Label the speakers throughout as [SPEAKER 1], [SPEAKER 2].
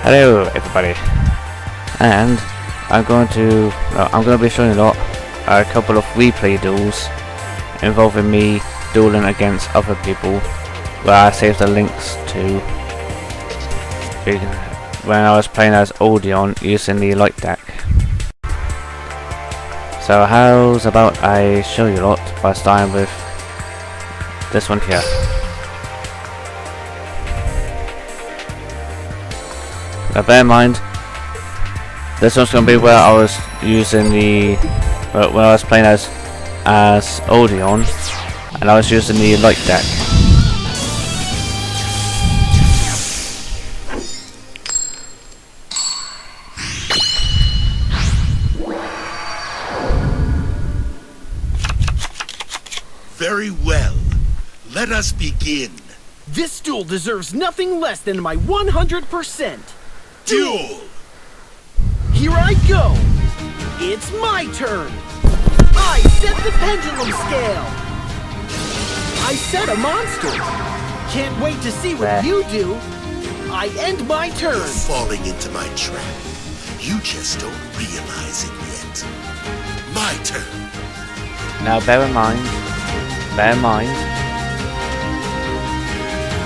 [SPEAKER 1] Hello everybody, and I'm going to be showing you a couple of replay duels involving me dueling against other people, where I saved the links to when I was playing as Odion using the light deck. So how's about I show you lot by starting with this one here. Now bear in mind, this one's going to be where I was using when I was playing as Odion, and I was using the light deck.
[SPEAKER 2] Very well. Let us begin.
[SPEAKER 3] This duel deserves nothing less than my 100%.
[SPEAKER 2] Duel!
[SPEAKER 3] Here I go! It's my turn! I set the pendulum scale! I set a monster! Can't wait to see what you do! I end my turn!
[SPEAKER 2] You're falling into my trap. You just don't realize it yet. My turn!
[SPEAKER 1] Now bear in mind,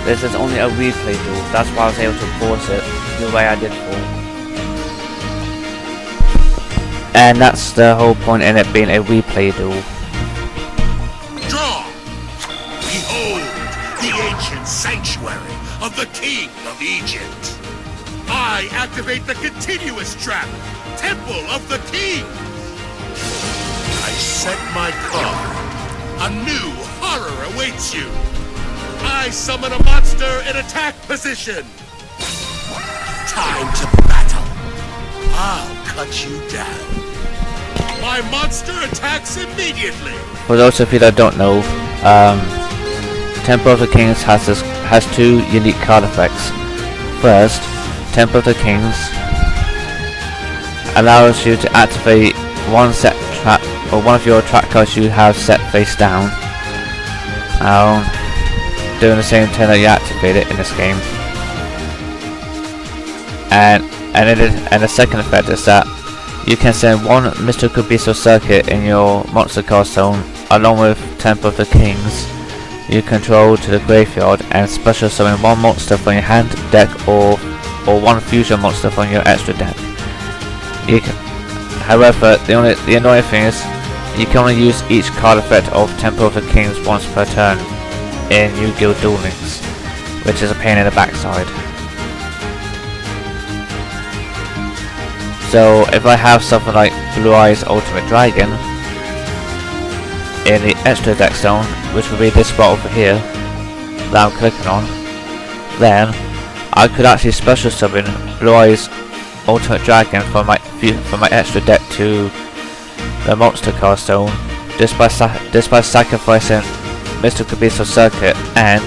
[SPEAKER 1] this is only a replay duel, that's why I was able to pause it the way I did for. And that's the whole point in it being a replay duel.
[SPEAKER 2] Draw! Behold, the ancient sanctuary of the King of Egypt. I activate the continuous trap, Temple of the King. I set my card. A new horror awaits you. I summon a monster in attack position. Time to battle. I'll cut you down. My monster attacks immediately.
[SPEAKER 1] For those of you that don't know, Temple of the Kings has two unique card effects. First, Temple of the Kings allows you to activate one set trap or one of your trap cards you have set face down. Doing the same turn that you activate it in this game. And the second effect is that you can send one mystical beast or circuit in your monster card zone along with Temple of the Kings you control to the graveyard, and special summon one monster from your hand, deck, or one fusion monster from your extra deck. However, the annoying thing is you can only use each card effect of Temple of the Kings once per turn in Yu-Gi-Oh! Duel Links, which is a pain in the backside. So if I have something like Blue Eyes Ultimate Dragon in the extra deck zone, which would be this spot over here that I'm clicking on, then I could actually special summon Blue Eyes Ultimate Dragon from my extra deck to the monster card zone just by sacrificing Mystical Beast of Circuit and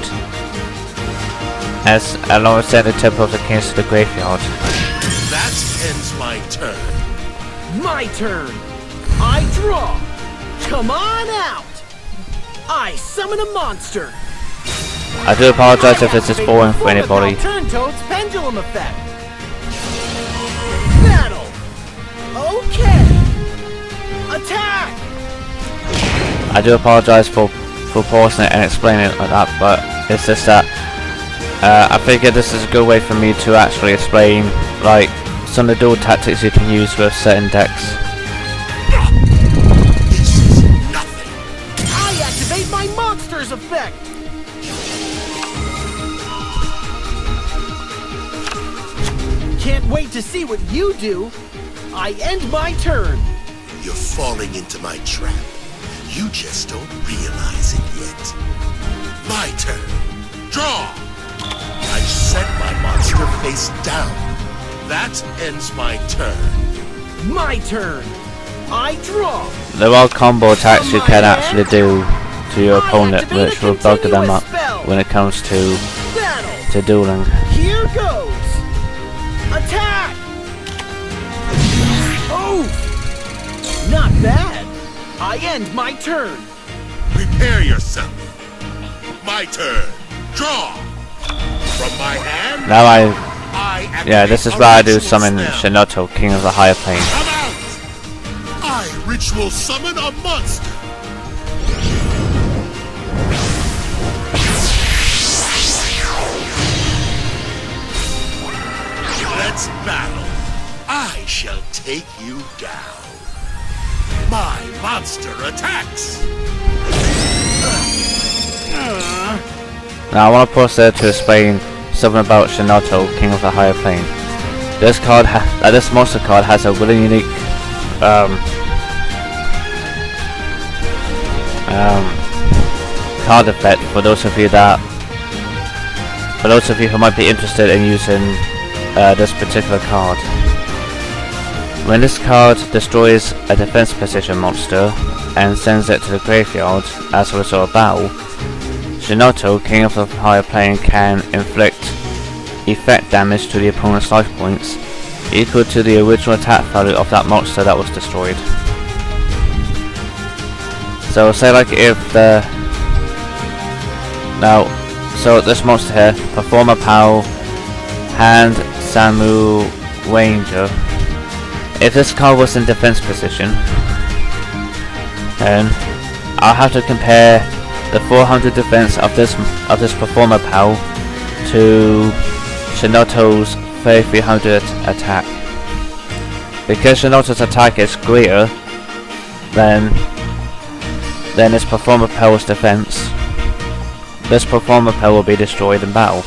[SPEAKER 1] along with sending Temple of the Kings to the graveyard.
[SPEAKER 2] That ends my turn.
[SPEAKER 3] My turn! I draw! Come on out! I summon a monster!
[SPEAKER 1] I do apologize if this is boring for anybody.
[SPEAKER 3] Turn Toad's pendulum effect! Battle! Okay! Attack!
[SPEAKER 1] I do apologize for pausing it and explaining it like that, but it's just that I figured this is a good way for me to actually explain like some of the duel tactics you can use with certain decks.
[SPEAKER 2] This is nothing.
[SPEAKER 3] I activate my monster's effect! Can't wait to see what you do! I end my turn!
[SPEAKER 2] You're falling into my trap. You just don't realize it yet. My turn. Draw! I set my monster face down. That ends my turn.
[SPEAKER 3] My turn. I draw.
[SPEAKER 1] There are combo attacks you can actually do to your opponent which will bug them up when it comes to dueling.
[SPEAKER 3] Here goes. Attack! Oh! Not bad. I end my turn.
[SPEAKER 2] Prepare yourself. My turn. Draw. From my hand,
[SPEAKER 1] Now
[SPEAKER 2] I
[SPEAKER 1] Yeah, this is where I do summon Shinoto, King of the Higher Plane.
[SPEAKER 2] Come out! I ritual summon a monster! Let's battle. I shall take you down. My monster attacks!
[SPEAKER 1] Now I want to pause there to explain something about Shinoto, King of the Higher Plane. This card, this monster card has a really unique card effect for those of you who might be interested in using this particular card. When this card destroys a defense position monster and sends it to the graveyard as a result of battle, Shinoto, King of the Higher Plane, can inflict effect damage to the opponent's life points equal to the original attack value of that monster that was destroyed. So say like if so this monster here, Performer Power, Hand, Samu, Ranger. If this card was in defense position, then I'll have to compare the 400 defense of this Performer Power to Shinoto's 3300 attack. Because Shinoto's attack is greater than this Performer Power's defense, this Performer Power will be destroyed in battle.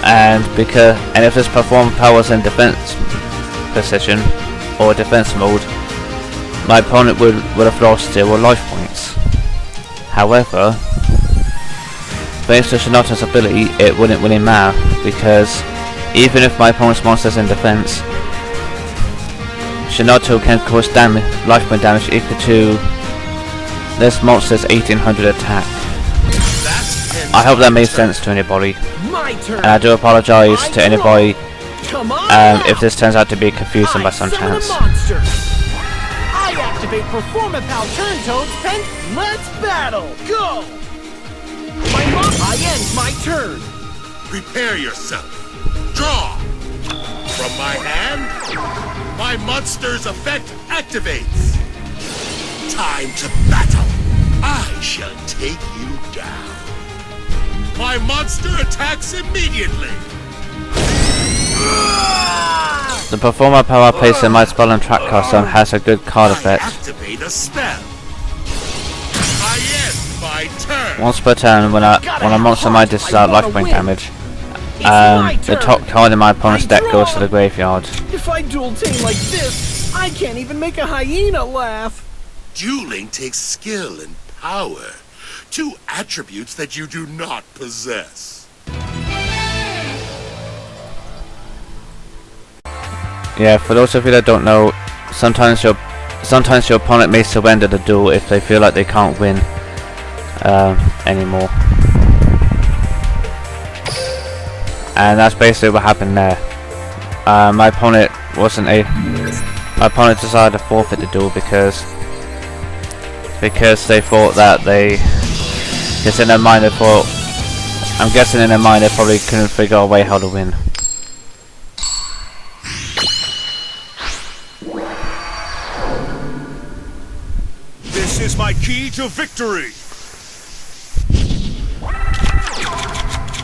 [SPEAKER 1] And if this Performer Power was in defense position or defense mode, my opponent would have lost 0 life points. However, thanks to Shinoto's ability, it wouldn't really matter, because even if my opponent's monster is in defense, Shinoto can cause life point damage equal to this monster's 1800 attack. I hope that made sense to anybody, and I do apologise to anybody if this turns out to be confusing by some chance.
[SPEAKER 3] I activate Performance Power Turn Toad's Pen. Let's battle! Go! I end my turn.
[SPEAKER 2] Prepare yourself. Draw. From my hand, my monster's effect activates. Time to battle. I shall take you down. My monster attacks immediately.
[SPEAKER 1] The Performer Power placed in my spell and track custom has a good card effect.
[SPEAKER 2] Activate a spell. I end my turn.
[SPEAKER 1] Once per turn, when a monster might dishes out life point damage, the top card in my opponent's deck goes to the graveyard.
[SPEAKER 3] If I dual tame like this, I can't even make a hyena laugh.
[SPEAKER 2] Dueling takes skill and power, 2 attributes that you do not possess.
[SPEAKER 1] Yeah, for those of you that don't know, sometimes your opponent may surrender the duel if they feel like they can't win anymore. And that's basically what happened there. My opponent decided to forfeit the duel because they thought that I'm guessing in their mind they probably couldn't figure out a way how to win.
[SPEAKER 2] This is my key to victory.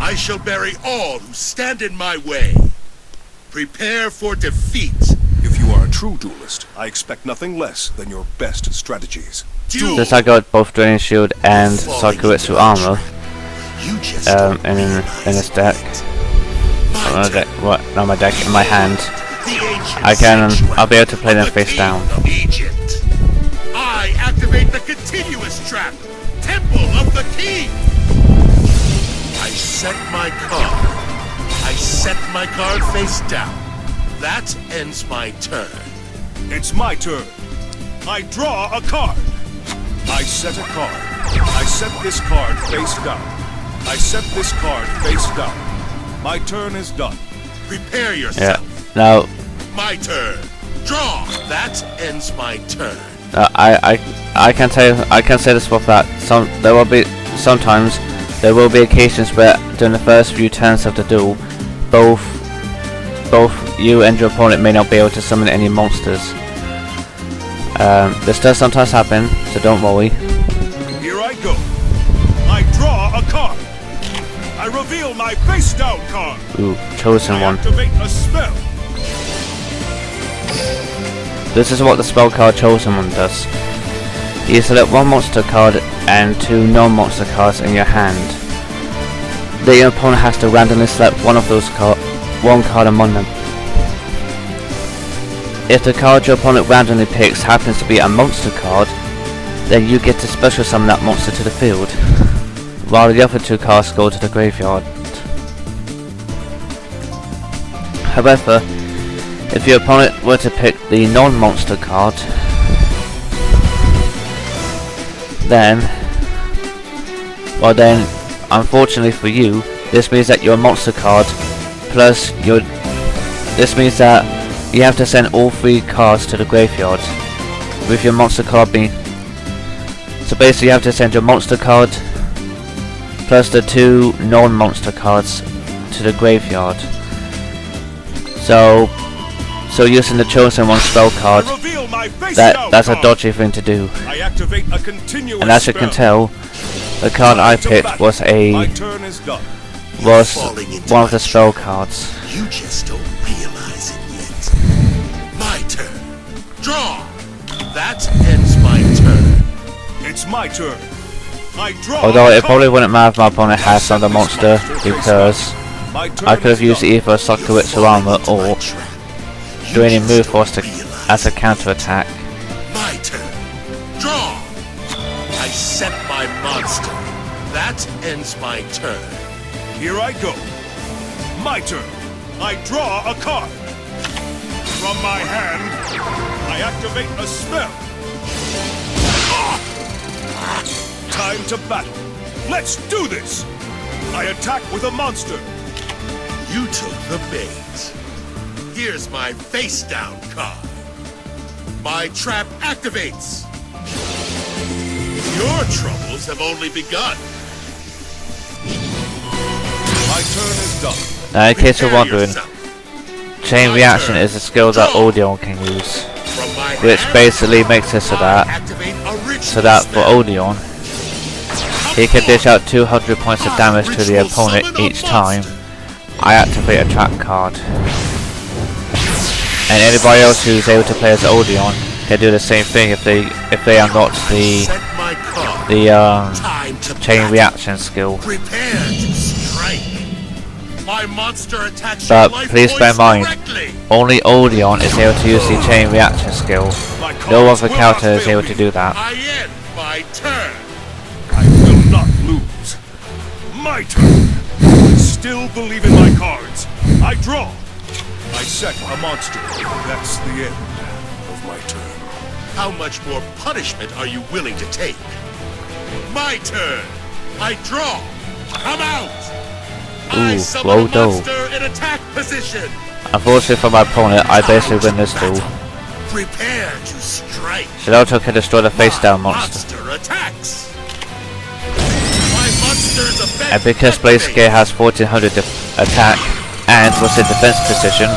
[SPEAKER 2] I shall bury all who stand in my way. Prepare for defeat.
[SPEAKER 4] If you are a true duelist, I expect nothing less than your best strategies.
[SPEAKER 1] Since I got both Draining Shield and Sakuretsu armor in this deck, in my hand, I'll be able to play them face down.
[SPEAKER 2] I activate the continuous trap, Temple of the King. I set my card face down. That ends my turn.
[SPEAKER 4] It's my turn. I draw a card. I set a card. I set this card face down. I set this card face down. My turn is done.
[SPEAKER 2] Prepare yourself.
[SPEAKER 1] Yeah. Now.
[SPEAKER 2] My turn. Draw. That ends my turn.
[SPEAKER 1] I can say this for that. There will be sometimes There will be occasions where, during the first few turns of the duel, both you and your opponent may not be able to summon any monsters. This does sometimes happen, so don't worry.
[SPEAKER 4] Here I go. I draw a card. I reveal my face down card.
[SPEAKER 1] Ooh, chosen one.
[SPEAKER 4] Activate a spell.
[SPEAKER 1] This is what the spell card chosen one does. You select one monster card and 2 non-monster cards in your hand. Then your opponent has to randomly select one of those one card among them. If the card your opponent randomly picks happens to be a monster card, then you get to special summon that monster to the field, while the other 2 cards go to the graveyard. However, if your opponent were to pick the non-monster card, then unfortunately for you, this means that your monster card plus this means that you have to send all 3 cards to the graveyard, with your monster card being, so basically you have to send your monster card plus the 2 non-monster cards to the graveyard. So using the chosen one spell card, that's a dodgy thing to do.
[SPEAKER 4] I activate a continuous
[SPEAKER 1] And as you can tell, the card I picked was
[SPEAKER 4] My turn is done.
[SPEAKER 1] one of the spell cards.
[SPEAKER 2] You just don't realize it yet. My turn. Draw. That ends my turn.
[SPEAKER 4] It's my turn. I draw.
[SPEAKER 1] Although it probably wouldn't matter if my opponent has some other monster, because I could have used either Sakaki armor or draining move force as a counter attack.
[SPEAKER 2] My turn. Draw. I set my monster. That ends my turn.
[SPEAKER 4] Here I go. My turn. I draw a card. From my hand, I activate a spell. Time to battle. Let's do this. I attack with a monster.
[SPEAKER 2] You took the bait. Here's my face down card. My trap activates. Your troubles have only begun.
[SPEAKER 4] My turn is done.
[SPEAKER 1] Now in case you're
[SPEAKER 2] Prepare
[SPEAKER 1] wondering,
[SPEAKER 2] yourself.
[SPEAKER 1] chain
[SPEAKER 2] My
[SPEAKER 1] reaction
[SPEAKER 2] turn.
[SPEAKER 1] is a skill that
[SPEAKER 2] Draw.
[SPEAKER 1] Odion can use,
[SPEAKER 2] From my
[SPEAKER 1] which
[SPEAKER 2] hand,
[SPEAKER 1] basically makes it so
[SPEAKER 2] I
[SPEAKER 1] that
[SPEAKER 2] activate a ritual
[SPEAKER 1] for
[SPEAKER 2] spell.
[SPEAKER 1] Odion, he can dish out 200 points of damage to the opponent each time I activate a trap card. And anybody else who's able to play as Odion can do the same thing if they unlock the
[SPEAKER 2] Set my card. Time to
[SPEAKER 1] chain
[SPEAKER 2] battle.
[SPEAKER 1] reaction skill.
[SPEAKER 2] Prepare to strike. My monster attacks
[SPEAKER 1] But
[SPEAKER 2] your life
[SPEAKER 1] please bear in
[SPEAKER 2] points
[SPEAKER 1] mind,
[SPEAKER 2] directly.
[SPEAKER 1] only Odion is able to use the chain reaction skill.
[SPEAKER 4] My
[SPEAKER 1] No
[SPEAKER 4] cards
[SPEAKER 1] other
[SPEAKER 4] will
[SPEAKER 1] character
[SPEAKER 4] not
[SPEAKER 1] is
[SPEAKER 4] fail
[SPEAKER 1] able to
[SPEAKER 4] me.
[SPEAKER 1] do that.
[SPEAKER 2] I end my turn.
[SPEAKER 4] I will not lose. My turn. I still believe in my cards. I draw. I set a monster. That's the end of my turn.
[SPEAKER 2] How much more punishment are you willing to take? My turn. I draw. Come out. I
[SPEAKER 1] Ooh,
[SPEAKER 2] summon
[SPEAKER 1] well
[SPEAKER 2] a
[SPEAKER 1] done.
[SPEAKER 2] monster in attack position.
[SPEAKER 1] Unfortunately for my opponent, I basically win this duel.
[SPEAKER 2] Prepare to strike.
[SPEAKER 1] Shinoto can destroy the face down
[SPEAKER 2] My
[SPEAKER 1] monster.
[SPEAKER 2] attacks. My monster's effect
[SPEAKER 1] And because Blaze Gear has 1400 attack and was in defense position,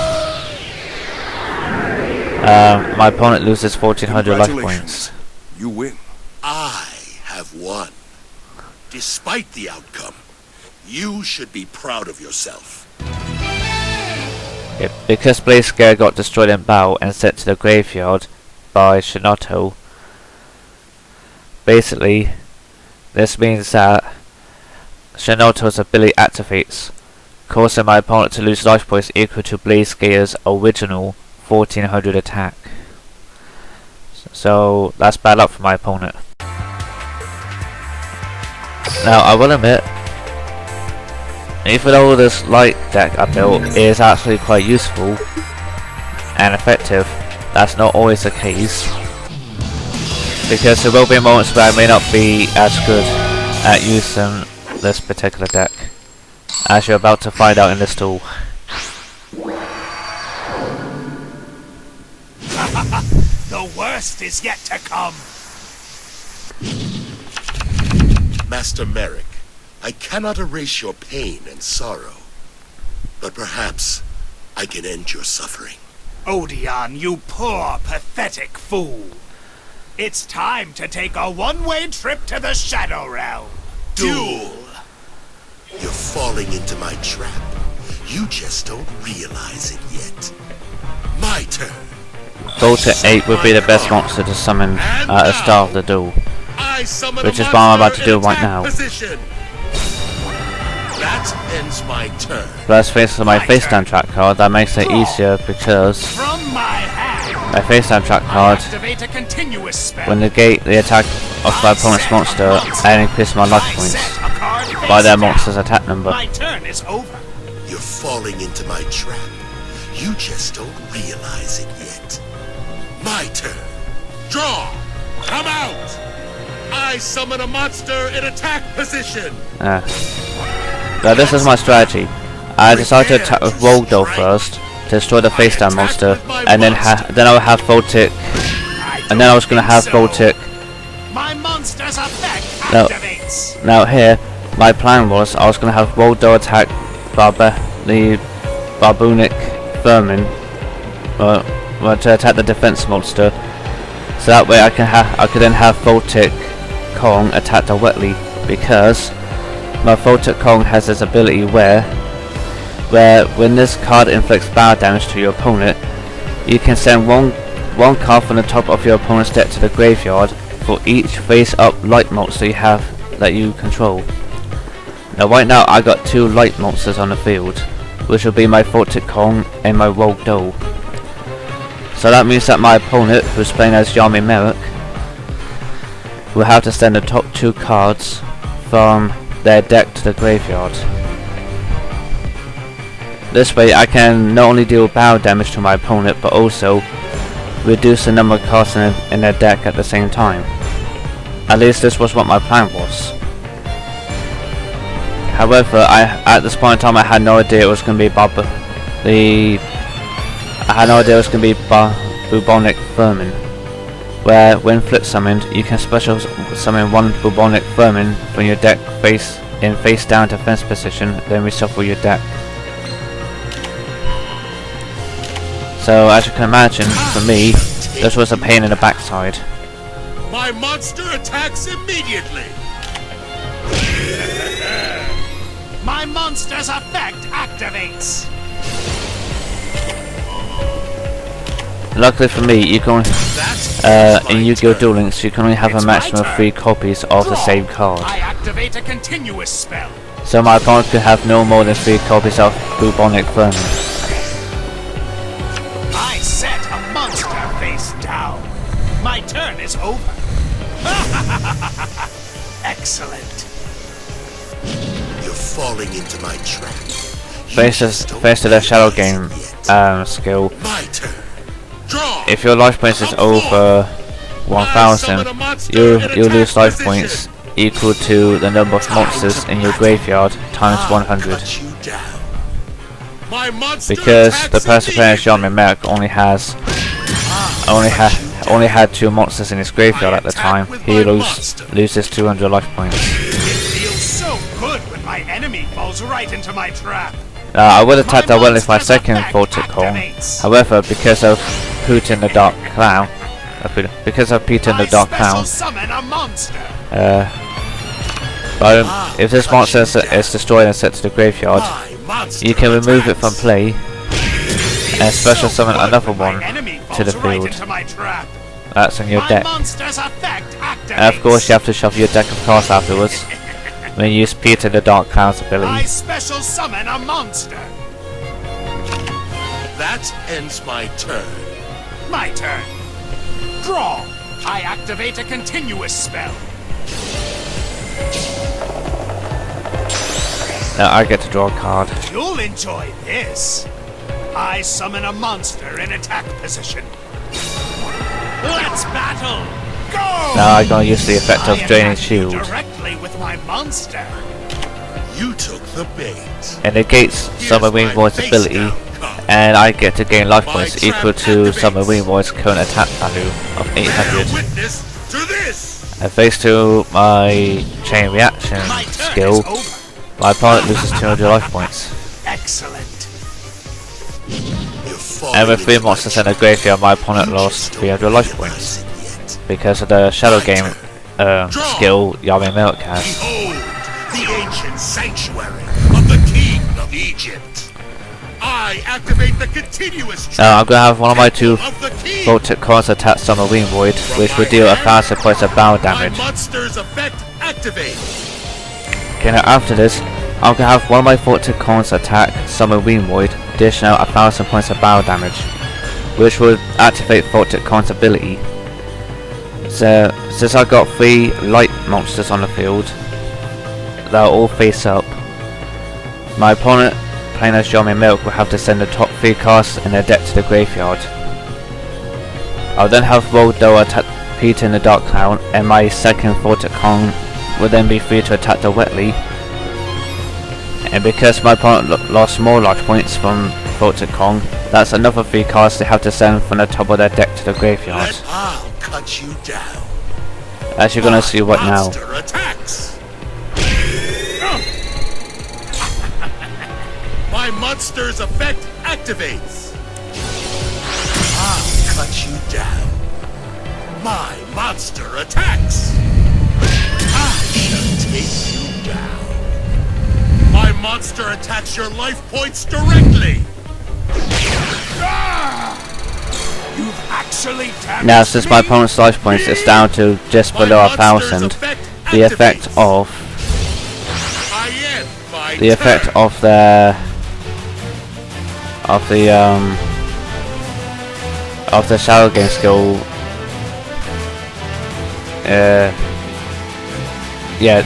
[SPEAKER 1] my opponent loses 1400 life
[SPEAKER 4] Congratulations.
[SPEAKER 1] points.
[SPEAKER 4] You win.
[SPEAKER 2] I have won. Despite the outcome, you should be proud of yourself.
[SPEAKER 1] Yep, because Blaze Gear got destroyed in battle and sent to the graveyard by Shinoto, basically this means that Shinoto's ability activates, causing my opponent to lose life points equal to Blaze Gear's original 1400 attack. So that's bad luck for my opponent. Now I will admit, even though this light deck I built is actually quite useful and effective, that's not always the case, because there will be moments where I may not be as good at using this particular deck, as you're about to find out in this duel.
[SPEAKER 4] The worst is yet to come.
[SPEAKER 2] Master Marik, I cannot erase your pain and sorrow, but perhaps I can end your suffering.
[SPEAKER 5] Odion, you poor, pathetic fool. It's time to take a one-way trip to the Shadow Realm.
[SPEAKER 2] Duel! You're falling into my trap. You just don't realize it yet. My turn.
[SPEAKER 1] Voltic 8 would be the best monster to summon at the start of the duel,
[SPEAKER 2] I summon
[SPEAKER 1] which
[SPEAKER 2] a
[SPEAKER 1] is what I'm about to
[SPEAKER 2] monster
[SPEAKER 1] do
[SPEAKER 2] in
[SPEAKER 1] right
[SPEAKER 2] attack
[SPEAKER 1] now.
[SPEAKER 2] Position. That ends my turn.
[SPEAKER 1] Let's face my face down track card. That makes it easier because
[SPEAKER 5] From my hand,
[SPEAKER 1] my face down track card
[SPEAKER 5] activate a continuous spell.
[SPEAKER 1] will negate the attack of my opponent's monster and increase my life
[SPEAKER 5] I
[SPEAKER 1] points
[SPEAKER 5] set a card
[SPEAKER 1] by
[SPEAKER 5] face
[SPEAKER 1] their
[SPEAKER 5] down.
[SPEAKER 1] monster's attack number.
[SPEAKER 5] My turn is over.
[SPEAKER 2] You're falling into my trap. You just don't realize it yet. My turn. Draw. Come out. I summon a monster in attack position.
[SPEAKER 1] Now this is my strategy. I decided to attack with Ragdoll first to destroy the face down monster, and then I would have Voltic, and then I was gonna have Voltic.
[SPEAKER 5] My monster's effect
[SPEAKER 1] No.
[SPEAKER 5] activates.
[SPEAKER 1] Now here, my plan was I was gonna have Ragdoll attack the Barbunic Vermin, to attack the defense monster, so that way I could then have Voltic Kong attack directly, because my Voltic Kong has this ability where when this card inflicts battle damage to your opponent, you can send one card from the top of your opponent's deck to the graveyard for each face-up light monster you have that you control. Now right now I got 2 light monsters on the field, which will be my Voltic Kong and my Ragdoll. So that means that my opponent, who's playing as Yami Marik, will have to send the top 2 cards from their deck to the graveyard. This way I can not only deal battle damage to my opponent, but also reduce the number of cards in their deck at the same time. At least this was what my plan was. However, at this point in time I had no idea it was going to be Bubonic Vermin, where when flip summoned you can special summon one Bubonic Vermin from your deck in face down defense position, then reshuffle your deck. So as you can imagine, for me, this was a pain in the backside.
[SPEAKER 2] My monster attacks immediately.
[SPEAKER 5] My monster's effect activates.
[SPEAKER 1] Luckily for me, you can in Yu-Gi-Oh! Duel Links, you can only have a maximum of 3 copies of the same card.
[SPEAKER 5] I activate a continuous spell.
[SPEAKER 1] So my opponent could have no more than 3 copies of Bubonic Vermin.
[SPEAKER 5] I set a monster face down. My turn is over. Excellent.
[SPEAKER 2] You're falling into my trap.
[SPEAKER 1] Face to the Shadow Game skill.
[SPEAKER 2] My turn. Draw.
[SPEAKER 1] If your life points is over 1000, you lose life points equal to the number of monsters in your graveyard times 100. Because the person playing as Yami Marik only had 2 monsters in his graveyard at the time, he loses 200 life points.
[SPEAKER 5] It feels so good when my enemy falls right into my trap.
[SPEAKER 1] I would attack directly with my second Voltic Kong. However, because of Putin the Dark Clown,
[SPEAKER 5] Summon a monster.
[SPEAKER 1] but if this monster is destroyed and set to the graveyard, you can remove it from play and special summon another one to the field. That's in your deck. And of course you have to shuffle your deck of cards afterwards when you use Peter the Dark Clown's ability.
[SPEAKER 5] I special summon a monster.
[SPEAKER 2] That ends my turn.
[SPEAKER 5] My turn. Draw. I activate a continuous spell.
[SPEAKER 1] Now I get to draw a card.
[SPEAKER 5] You'll enjoy this. I summon a monster in attack position. Let's battle. Go!
[SPEAKER 1] Now I'm going to use the effect of Draining Shield.
[SPEAKER 5] Directly with my monster.
[SPEAKER 2] You took the bait.
[SPEAKER 1] It negates Submarine Void's ability, and I get to gain life points equal to Submarine Void's current attack value of 800.
[SPEAKER 2] Witness to this.
[SPEAKER 1] And thanks to my chain reaction skill, My opponent loses 200 life points.
[SPEAKER 5] Excellent.
[SPEAKER 1] And with 3 monsters in the graveyard, my opponent lost 300 life points. Because of the Shadow Game skill Yami Marik has.
[SPEAKER 2] Behold, the ancient sanctuary of the King of Egypt. I activate the continuous
[SPEAKER 1] Now I'm gonna have one of my 2
[SPEAKER 2] of the king.
[SPEAKER 1] Voltic cards attack Summer Wind Void, which will deal 1,000 points of battle damage.
[SPEAKER 2] My monster's effect activates.
[SPEAKER 1] Okay, now after this, I'm gonna have one of my Voltic cards attack Summer Wind Void, dishing out 1,000 points of battle damage, which will activate Voltic Con's ability. So, since I got 3 light monsters on the field, they'll all face up. My opponent, playing as Yami Marik, will have to send the top 3 cards in their deck to the graveyard. I'll then have Roldo attack Peter in the Dark Cloud, and my second Voltic Con will then be free to attack the Wetly. And because my opponent lost more life points from Voltic Con, that's another 3 cards they have to send from the top of their deck to the graveyard.
[SPEAKER 2] Let I'll cut you down.
[SPEAKER 1] As you're gonna see right now.
[SPEAKER 2] Monster attacks. My monster's effect activates. I'll cut you down. My monster attacks. I shall take you down. My monster attacks your life points directly.
[SPEAKER 5] You've actually damaged
[SPEAKER 1] Now, since my
[SPEAKER 5] me?
[SPEAKER 1] opponent's life points is down to just
[SPEAKER 2] My
[SPEAKER 1] below
[SPEAKER 2] monster's
[SPEAKER 1] 1,000,
[SPEAKER 2] effect
[SPEAKER 1] the effect
[SPEAKER 2] activates.
[SPEAKER 1] of
[SPEAKER 2] I end my
[SPEAKER 1] the effect
[SPEAKER 2] turn.
[SPEAKER 1] of the Shadow Game skill, yeah,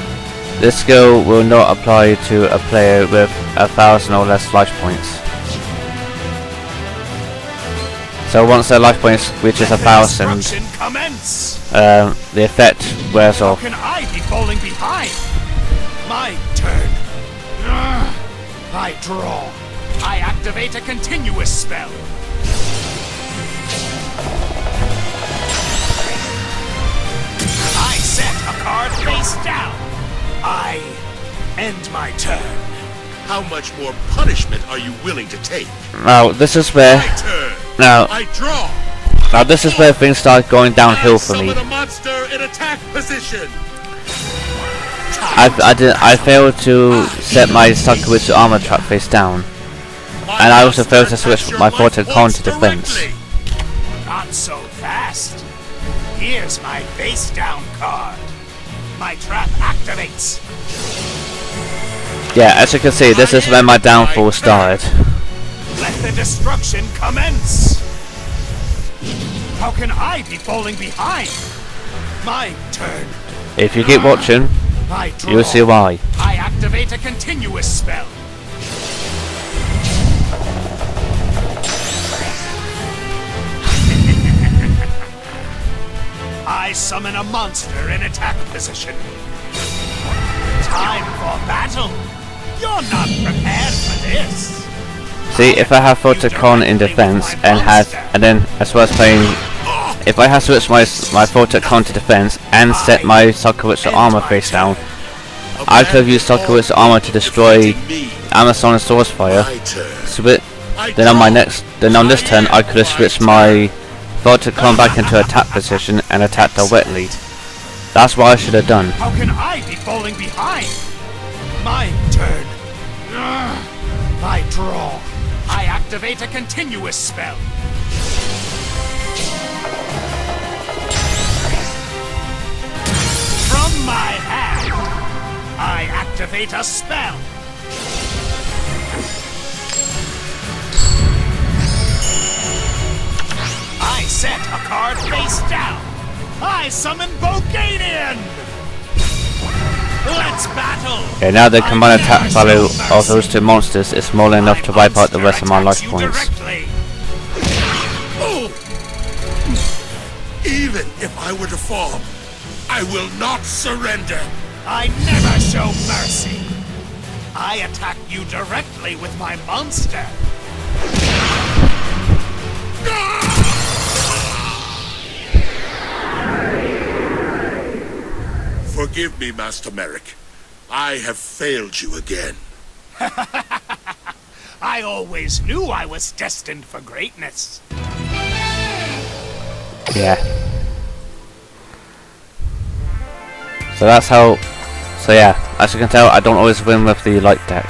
[SPEAKER 1] this skill will not apply to a player with 1,000 or less life points. So once their life points reaches 1,000,
[SPEAKER 5] Destruction commence.
[SPEAKER 1] the effect wears
[SPEAKER 5] How
[SPEAKER 1] off.
[SPEAKER 5] can I be falling behind? My turn. I draw. I activate a continuous spell. I set a card face down. I end my turn.
[SPEAKER 2] How much more punishment are you willing to take?
[SPEAKER 1] Now this is where
[SPEAKER 2] My turn.
[SPEAKER 1] now
[SPEAKER 2] I draw.
[SPEAKER 1] this is where things start going downhill for me.
[SPEAKER 2] Summon a monster in attack position.
[SPEAKER 1] I failed to set my Sakaki armor trap face down, and I also failed to switch my Voltic Con to defense.
[SPEAKER 5] Not so fast. Here's my face down card. My trap activates.
[SPEAKER 1] Yeah, as you can see, this is where my downfall started.
[SPEAKER 5] Let the destruction commence. How can I be falling behind? My turn.
[SPEAKER 1] If you keep watching,
[SPEAKER 5] I draw.
[SPEAKER 1] you'll see why.
[SPEAKER 5] I activate a continuous spell. I summon a monster in attack position. Time for battle. You're not prepared for this.
[SPEAKER 1] See, if I have Voltic Con in defense and then as well as playing, if I have switched my Voltic Con to defense and set my Sakaki armor face down, I could have used Sakaki armor to destroy Amazon and Source Fire. Then on this turn I could have switched my Voltic Con back into attack position and attacked her wetly. That's what I should have done.
[SPEAKER 5] How can I be falling behind? My turn. I draw. I activate a continuous spell. From my hand, I activate a spell. I set a card face down. I summon Odion. Let's battle.
[SPEAKER 1] Okay, now the combined attack value of those 2 monsters is more than enough to wipe out the rest of my life points.
[SPEAKER 2] Oh! Even if I were to fall, I will not surrender.
[SPEAKER 5] I never show mercy. I attack you directly with my monster.
[SPEAKER 2] Forgive me, Master Marik. I have failed you again.
[SPEAKER 5] I always knew I was destined for greatness.
[SPEAKER 1] Yeah. So that's how. So yeah, as you can tell, I don't always win with the light deck.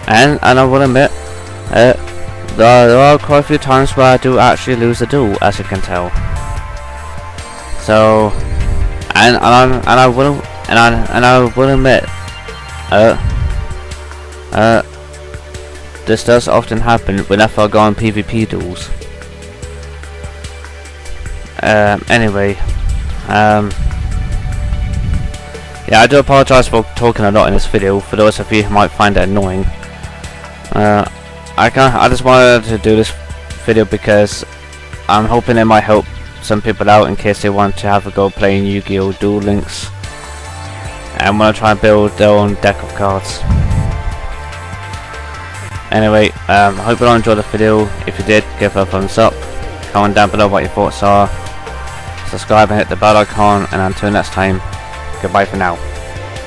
[SPEAKER 1] And I will admit, there are quite a few times where I do actually lose a duel, as you can tell. So, and I will admit, this does often happen whenever I go on PvP duels. Anyway, yeah, I do apologise for talking a lot in this video. For those of you who might find it annoying, I just wanted to do this video because I'm hoping it might help some people out in case they want to have a go playing Yu-Gi-Oh! Duel Links and want to try and build their own deck of cards. Anyway, I hope you all enjoyed the video. If you did, give it a thumbs up, comment down below what your thoughts are, subscribe and hit the bell icon, and until next time, goodbye for now.